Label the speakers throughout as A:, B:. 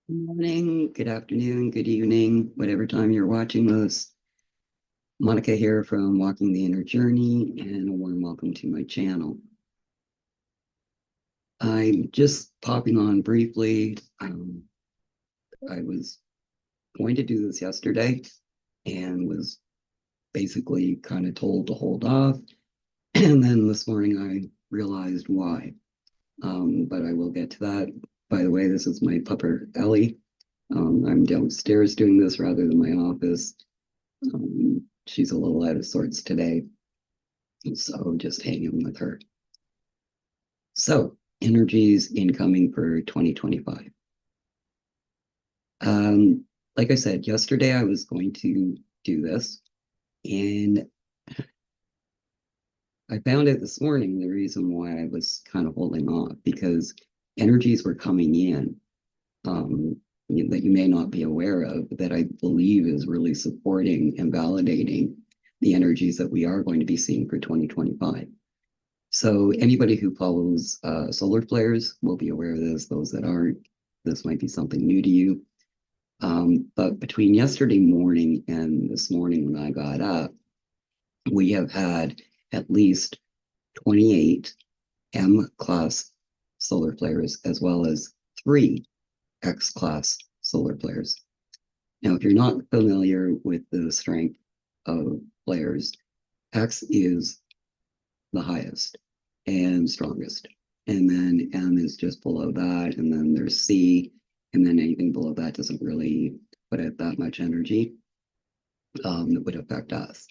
A: Good morning, good afternoon, good evening, whatever time you're watching this. Monica here from Walking the Inner Journey, and a warm welcome to my channel. I'm just popping on briefly. I was going to do this yesterday and was basically kind of told to hold off. And then this morning I realized why. But I will get to that. By the way, this is my pupper, Ellie. I'm downstairs doing this rather than my office. She's a little out of sorts today, so just hanging with her. So, energies incoming for 2025. Like I said, yesterday I was going to do this, and I found out this morning the reason why I was kind of holding off because energies were coming in that you may not be aware of, that I believe is really supporting and validating the energies that we are going to be seeing for 2025. So anybody who follows solar flares will be aware of this. Those that aren't, this might be something new to you. But between yesterday morning and this morning when I got up, we have had at least 28 M-class solar flares, as well as 3 X-class solar flares. Now, if you're not familiar with the strength of flares, X is the highest and strongest. And then M is just below that. And then there's C. And then anything below that doesn't really put out that much energy that would affect us.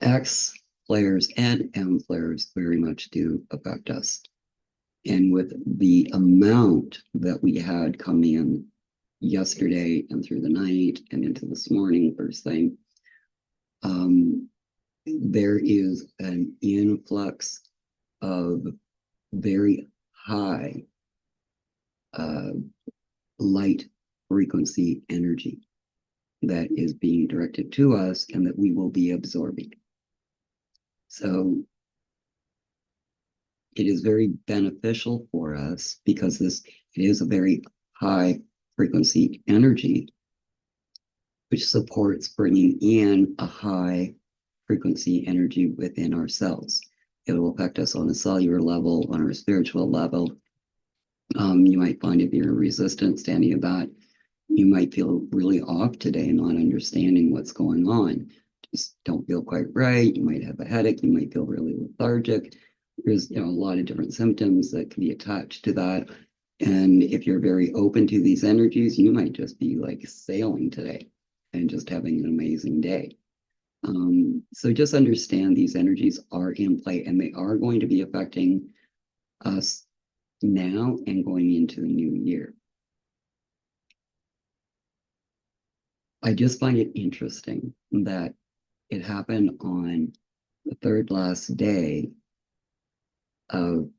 A: X flares and M flares very much do affect us. And with the amount that we had come in yesterday and through the night and into this morning, first thing, there is an influx of very high light frequency energy that is being directed to us and that we will be absorbing. So it is very beneficial for us because it is a very high frequency energy, which supports bringing in a high frequency energy within ourselves. It will affect us on a cellular level, on our spiritual level. You might find if you're resistant to any of that, you might feel really off today, not understanding what's going on. Just don't feel quite right. You might have a headache. You might feel really lethargic. There's a lot of different symptoms that can be attached to that. And if you're very open to these energies, you might just be like sailing today and just having an amazing day. So just understand these energies are in play and they are going to be affecting us now and going into the new year. I just find it interesting that it happened on the third last day of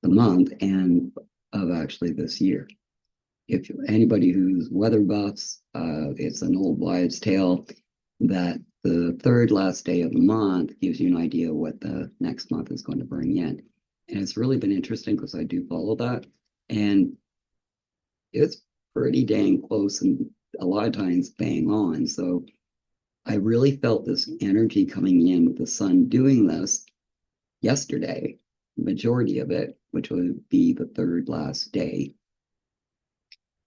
A: the month and of actually this year. If anybody who's weather buffs, it's an old wives' tale that the third last day of the month gives you an idea what the next month is going to bring in. And it's really been interesting because I do follow that. And it's pretty dang close and a lot of times bang on. So I really felt this energy coming in with the sun doing this yesterday, majority of it, which would be the third last day,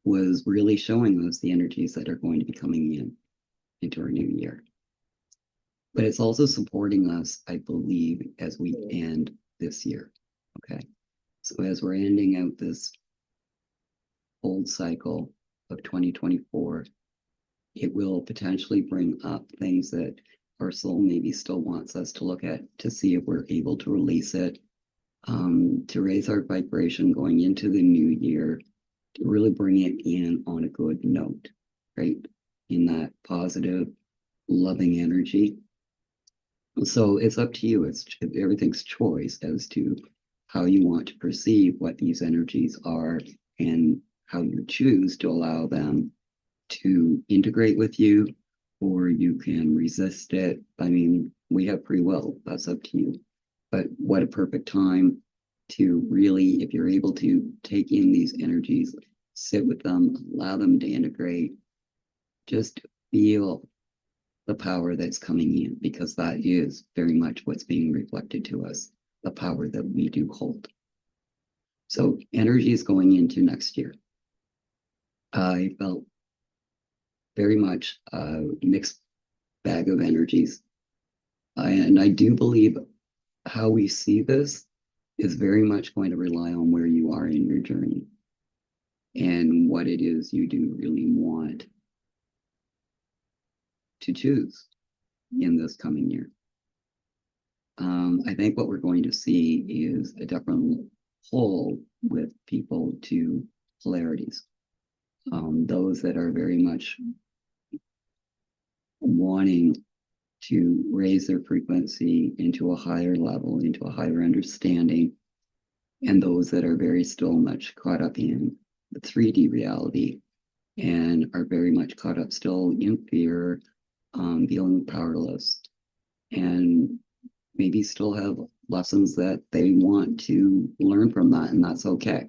A: was really showing us the energies that are going to be coming in into our new year. But it's also supporting us, I believe, as we end this year. Okay. So as we're ending out this old cycle of 2024, it will potentially bring up things that our soul maybe still wants us to look at to see if we're able to release it, to raise our vibration going into the new year, to really bring it in on a good note, right? In that positive, loving energy. So it's up to you. It's everything's choice as to how you want to perceive what these energies are and how you choose to allow them to integrate with you, or you can resist it. I mean, we have free will. That's up to you. But what a perfect time to really, if you're able to take in these energies sit with them, allow them to integrate, just feel the power that's coming in, because that is very much what's being reflected to us, the power that we do hold. So energy is going into next year. I felt very much a mixed bag of energies. And I do believe how we see this is very much going to rely on where you are in your journey and what it is you do really want to choose in this coming year. I think what we're going to see is a different pull with people to polarities. Those that are very much wanting to raise their frequency into a higher level, into a higher understanding, and those that are very still much caught up in the 3D reality and are very much caught up still in fear, feeling powerless, and maybe still have lessons that they want to learn from that, and that's okay.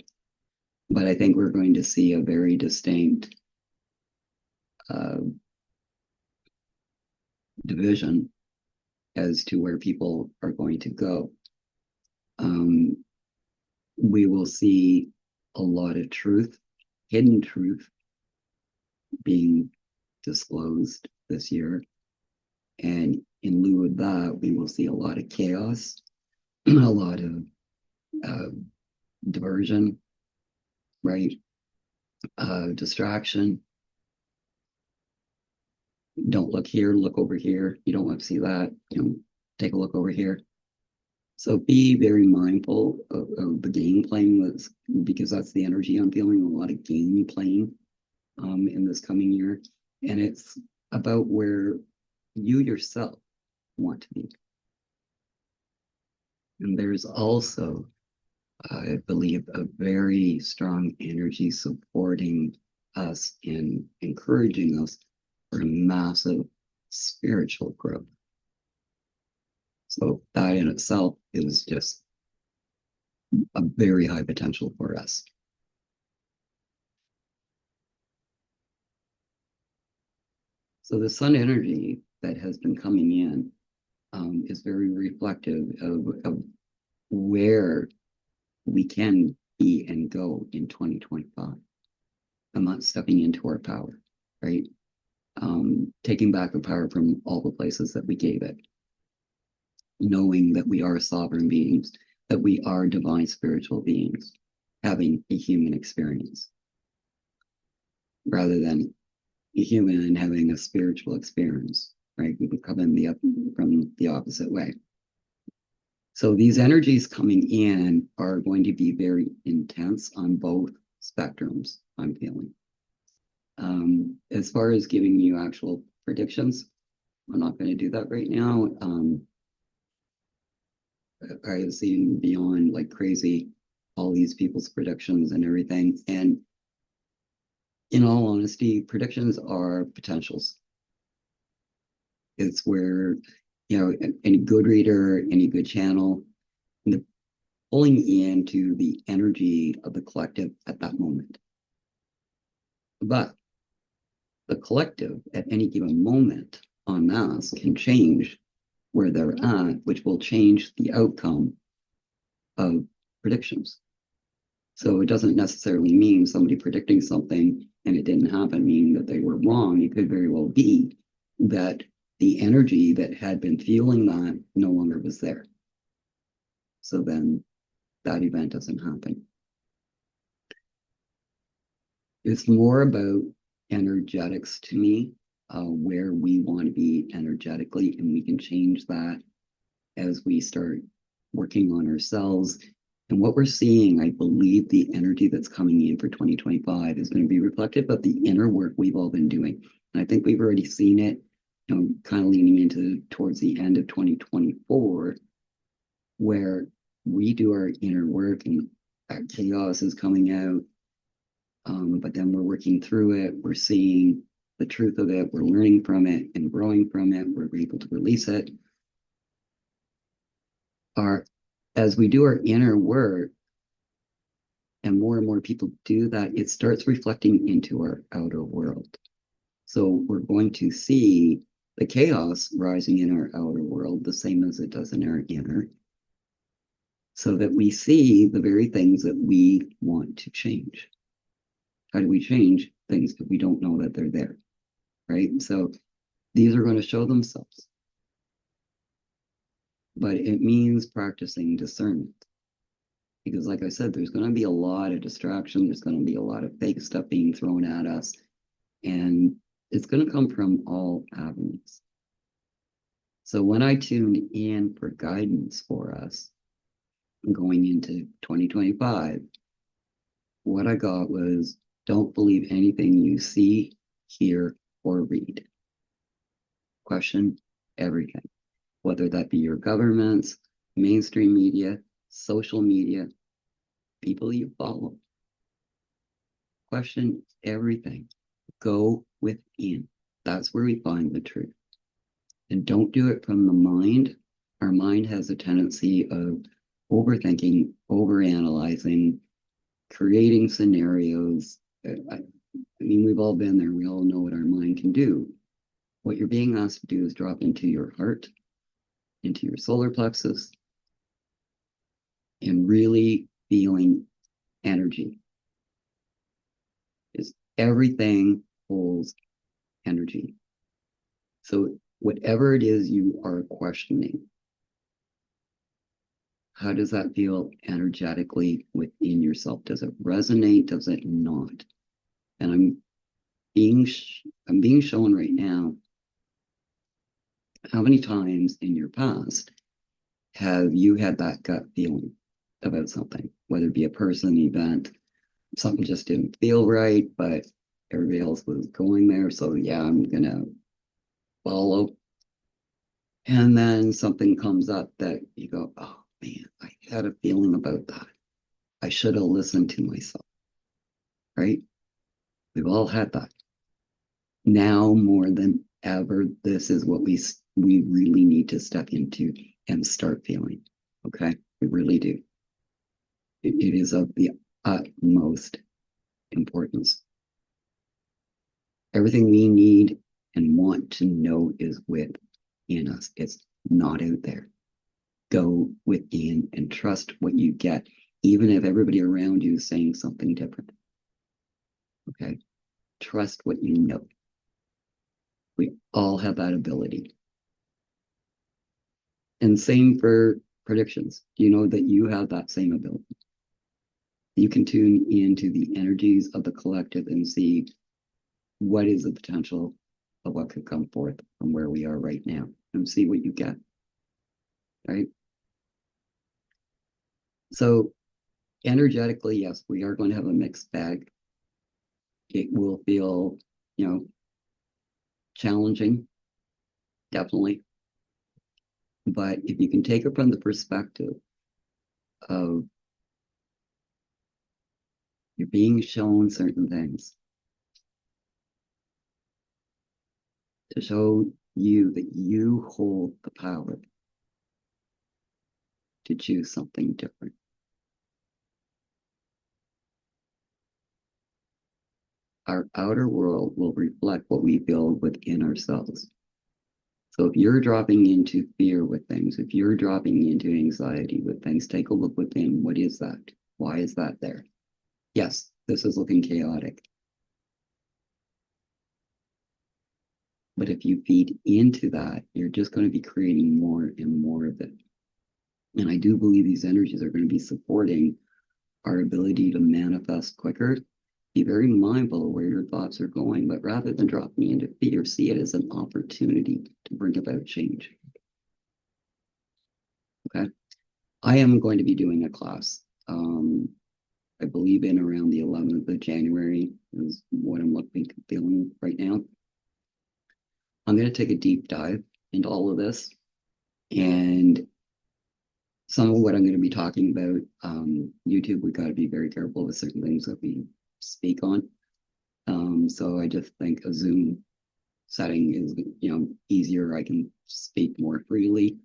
A: But I think we're going to see a very distinct division as to where people are going to go. We will see a lot of truth, hidden truth, being disclosed this year. And in lieu of that, we will see a lot of chaos, a lot of diversion, right? Distraction. Don't look here, look over here. You don't want to see that. Take a look over here. So be very mindful of the game playing, because that's the energy I'm feeling, a lot of game playing in this coming year. And it's about where you yourself want to be. And there's also, I believe, a very strong energy supporting us and encouraging us for massive spiritual growth. So that in itself is just a very high potential for us. So the sun energy that has been coming in is very reflective of where we can be and go in 2025. I'm not stepping into our power, right? Taking back the power from all the places that we gave it. Knowing that we are sovereign beings, that we are divine spiritual beings, having a human experience, rather than a human and having a spiritual experience, right? We would come in from the opposite way. So these energies coming in are going to be very intense on both spectrums, I'm feeling. As far as giving you actual predictions, I'm not going to do that right now. I have seen beyond like crazy all these people's predictions and everything. And in all honesty, predictions are potentials. It's where, any good reader, any good channel, the pulling into the energy of the collective at that moment. But the collective at any given moment en masse can change where they're at, which will change the outcome of predictions. So it doesn't necessarily mean somebody predicting something and it didn't happen, meaning that they were wrong. It could very well be that the energy that had been fueling that no longer was there. So then that event doesn't happen. It's more about energetics to me, where we want to be energetically, and we can change that as we start working on ourselves. And what we're seeing, I believe the energy that's coming in for 2025 is going to be reflective of the inner work we've all been doing. And I think we've already seen it, kind of leaning into towards the end of 2024, where we do our inner work and that chaos is coming out. But then we're working through it. We're seeing the truth of it. We're learning from it and growing from it. We're able to release it. As we do our inner work and more more people do that, it starts reflecting into our outer world. So we're going to see the chaos rising in our outer world the same as it does in our inner, so that we see the very things that we want to change. How do we change things that we don't know that they're there, right? So these are going to show themselves. But it means practicing discernment. Because like I said, there's going to be a lot of distraction. There's going to be a lot of fake stuff being thrown at us. And it's going to come from all avenues. So when I tuned in for guidance for us going into 2025, what I got was, don't believe anything you see, hear, or read. Question everything, whether that be your governments, mainstream media, social media, people you follow. Question everything. Go within. That's where we find the truth. And don't do it from the mind. Our mind has a tendency of overthinking, overanalyzing, creating scenarios. I mean, we've all been there. We all know what our mind can do. What you're being asked to do is drop into your heart, into your solar plexus, and really feeling energy. Is everything holds energy. So whatever it is you are questioning, how does that feel energetically within yourself? Does it resonate? Does it not? And I'm being shown right now how many times in your past have you had that gut feeling about something, whether it be a person, event, something just didn't feel right, but everybody else was going there. So yeah, I'm gonna follow. And then something comes up that you go, oh man, I had a feeling about that. I should have listened to myself, right? We've all had that. Now more than ever, this is what we really need to step into and start feeling. Okay, we really do. It is of the utmost importance. Everything we need and want to know is within us. It's not out there. Go within and trust what you get, even if everybody around you is saying something different. Okay? Trust what you know. We all have that ability. And same for predictions. You know that you have that same ability. You can tune into the energies of the collective and see what is the potential of what could come forth from where we are right now, and see what you get. Right? So energetically, yes, we are going to have a mixed bag. It will feel, challenging, definitely. But if you can take it from the perspective of you're being shown certain things to show you that you hold the power to choose something different. Our outer world will reflect what we build within ourselves. So if you're dropping into fear with things, if you're dropping into anxiety with things, take a look within. What is that? Why is that there? Yes, this is looking chaotic. But if you feed into that, you're just going to be creating more and more of it. And I do believe these energies are going to be supporting our ability to manifest quicker. Be very mindful of where your thoughts are going, but rather than dropping into fear, see it as an opportunity to bring about change. Okay. I am going to be doing a class. I believe in around the 11th of January is what I'm feeling right now. I'm going to take a deep dive into all of this, and some of what I'm going to be talking about, YouTube, we got to be very careful with certain things that we speak on. So I just think a Zoom setting is, easier. I can speak more freely.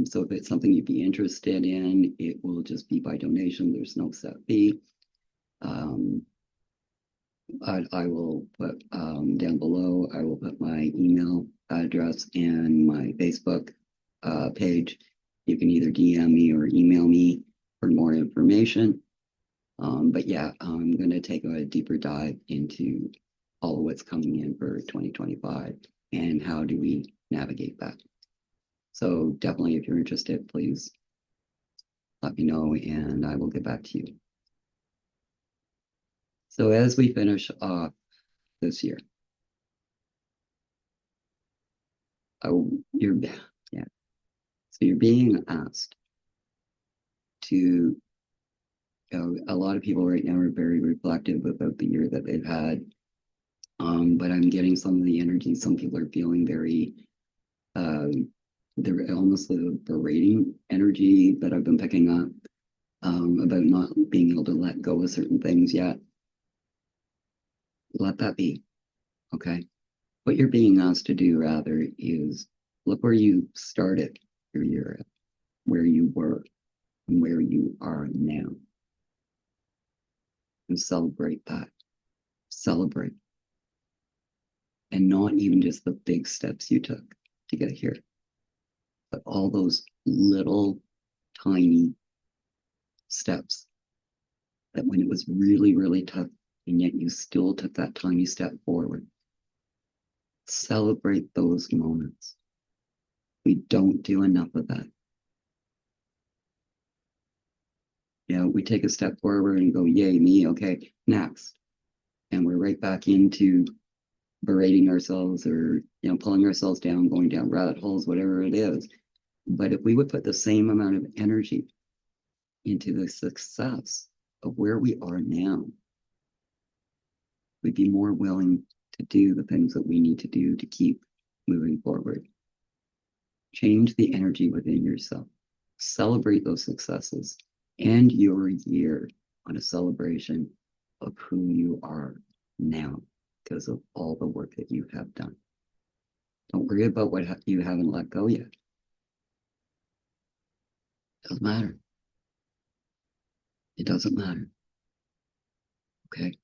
A: So if it's something you'd be interested in, it will just be by donation. There's no set fee. I will put down below, I will put my email address and my Facebook page. You can either DM me or email me for more information. But yeah, I'm going to take a deeper dive into all of what's coming in for 2025 and how do we navigate that. So definitely, if you're interested, please let me know and I will get back to you. So as we finish off this year, you're yeah. So you're being asked to, a lot of people right now are very reflective about the year that they've had. But I'm getting some of the energy. Some people are feeling very, they're almost the berating energy that I've been picking up, about not being able to let go of certain things yet. Let that be, okay? What you're being asked to do rather is look where you started your year, where you were, and where you are now, and celebrate that. Celebrate. And not even just the big steps you took to get here, but all those little tiny steps that when it was really, really tough, and yet you still took that tiny step forward. Celebrate those moments. We don't do enough of that. You know, we take a step forward and go, yay, me, okay, next. And we're right back into berating ourselves or, you know, pulling ourselves down, going down rabbit holes, whatever it is. But if we would put the same amount of energy into the success of where we are now, we'd be more willing to do the things that we need to do to keep moving forward. Change the energy within yourself. Celebrate those successes. End your year on a celebration of who you are now because of all the work that you have done. Don't worry about what you haven't let go yet. It doesn't matter. It doesn't matter. Okay?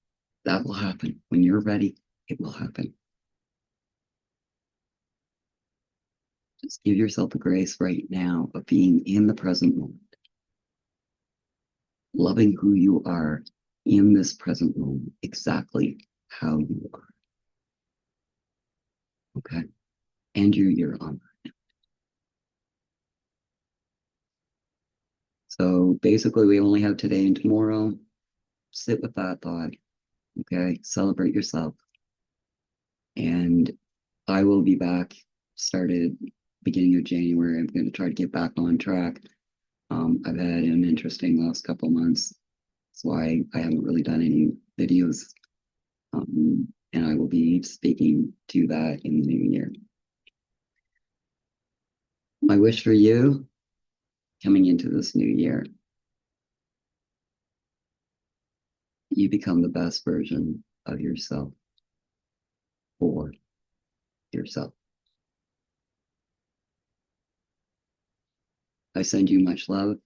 A: That will happen. When you're ready, it will happen. Just give yourself the grace right now of being in the present moment. Loving who you are in this present moment, exactly how you are. Okay? And you're on. So basically, we only have today and tomorrow. Sit with that thought. Okay? Celebrate yourself. And I will be back, started beginning of January. I'm going to try to get back on track. I've had an interesting last couple months. That's why I haven't really done any videos. And I will be speaking to that in the new year. My wish for you coming into this new year, you become the best version of yourself for yourself. I send you much love.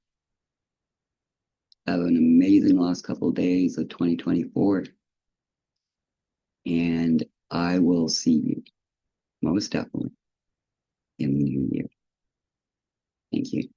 A: Have an amazing last couple of days of 2024. And I will see you most definitely in the new year. Thank you.